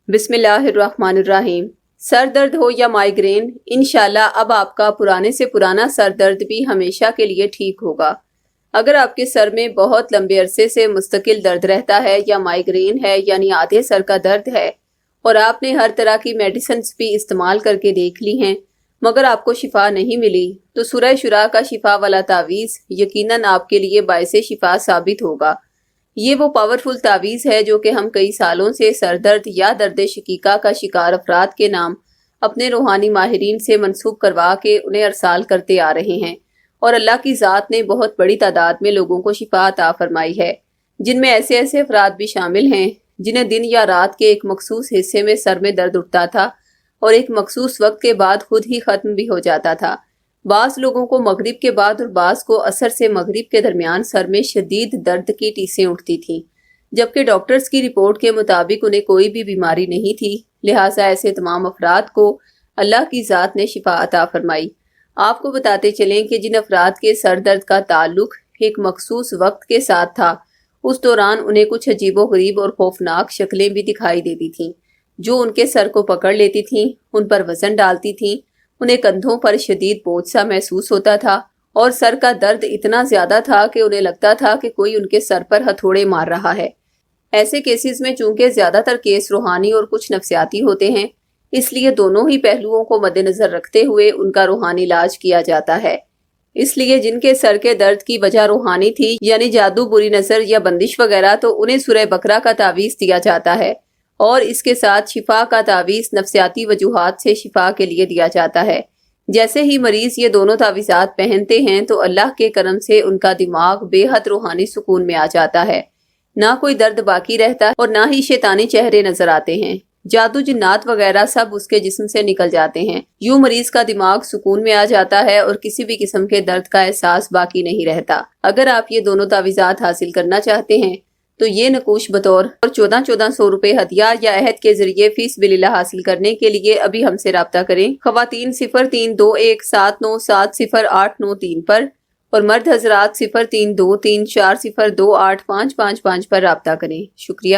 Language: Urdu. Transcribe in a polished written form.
بسم اللہ الرحمن الرحیم۔ سر درد ہو یا مائیگرین، انشاءاللہ اب آپ کا پرانے سے پرانا سر درد بھی ہمیشہ کے لیے ٹھیک ہوگا۔ اگر آپ کے سر میں بہت لمبے عرصے سے مستقل درد رہتا ہے یا مائیگرین ہے یعنی آدھے سر کا درد ہے اور آپ نے ہر طرح کی میڈیسنز بھی استعمال کر کے دیکھ لی ہیں مگر آپ کو شفا نہیں ملی، تو سورہ شورا کا شفا والا تعویذ یقیناً آپ کے لیے باعث شفا ثابت ہوگا۔ یہ وہ پاورفل تعویذ ہے جو کہ ہم کئی سالوں سے سر درد یا درد شقیقہ کا شکار افراد کے نام اپنے روحانی ماہرین سے منسوب کروا کے انہیں ارسال کرتے آ رہے ہیں، اور اللہ کی ذات نے بہت بڑی تعداد میں لوگوں کو شفا عطا فرمائی ہے، جن میں ایسے افراد بھی شامل ہیں جنہیں دن یا رات کے ایک مخصوص حصے میں سر میں درد اٹھتا تھا اور ایک مخصوص وقت کے بعد خود ہی ختم بھی ہو جاتا تھا۔ بعض لوگوں کو مغرب کے بعد اور بعض کو عصر سے مغرب کے درمیان سر میں شدید درد کی ٹیسیں اٹھتی تھیں، جبکہ ڈاکٹرز کی رپورٹ کے مطابق انہیں کوئی بھی بیماری نہیں تھی، لہٰذا ایسے تمام افراد کو اللہ کی ذات نے شفا عطا فرمائی۔ آپ کو بتاتے چلیں کہ جن افراد کے سر درد کا تعلق ایک مخصوص وقت کے ساتھ تھا، اس دوران انہیں کچھ عجیب و غریب اور خوفناک شکلیں بھی دکھائی دیتی تھیں جو ان کے سر کو پکڑ لیتی تھیں، ان پر وزن ڈالتی تھیں، انہیں کندھوں پر شدید بوجھ سا محسوس ہوتا تھا اور سر کا درد اتنا زیادہ تھا کہ انہیں لگتا تھا کہ کوئی ان کے سر پر ہتھوڑے مار رہا ہے۔ ایسے کیسز میں چونکہ زیادہ تر کیس روحانی اور کچھ نفسیاتی ہوتے ہیں، اس لیے دونوں ہی پہلوؤں کو مد نظر رکھتے ہوئے ان کا روحانی علاج کیا جاتا ہے۔ اس لیے جن کے سر کے درد کی وجہ روحانی تھی یعنی جادو، بری نظر یا بندش وغیرہ، تو انہیں سورہ بقرہ کا تعویذ دیا جاتا ہے، اور اس کے ساتھ شفا کا تعویذ نفسیاتی وجوہات سے شفا کے لیے دیا جاتا ہے۔ جیسے ہی مریض یہ دونوں تعویذات پہنتے ہیں تو اللہ کے کرم سے ان کا دماغ بے حد روحانی سکون میں آ جاتا ہے، نہ کوئی درد باقی رہتا اور نہ ہی شیطانی چہرے نظر آتے ہیں، جادو جنات وغیرہ سب اس کے جسم سے نکل جاتے ہیں۔ یوں مریض کا دماغ سکون میں آ جاتا ہے اور کسی بھی قسم کے درد کا احساس باقی نہیں رہتا۔ اگر آپ یہ دونوں تعویذات حاصل کرنا چاہتے ہیں تو یہ نقوش بطور اور 1400 روپے ہدیہ یا عہد کے ذریعے فی سبیل اللہ حاصل کرنے کے لیے ابھی ہم سے رابطہ کریں۔ خواتین 0321797089 پر اور مرد حضرات 0323402855 پر رابطہ کریں۔ شکریہ۔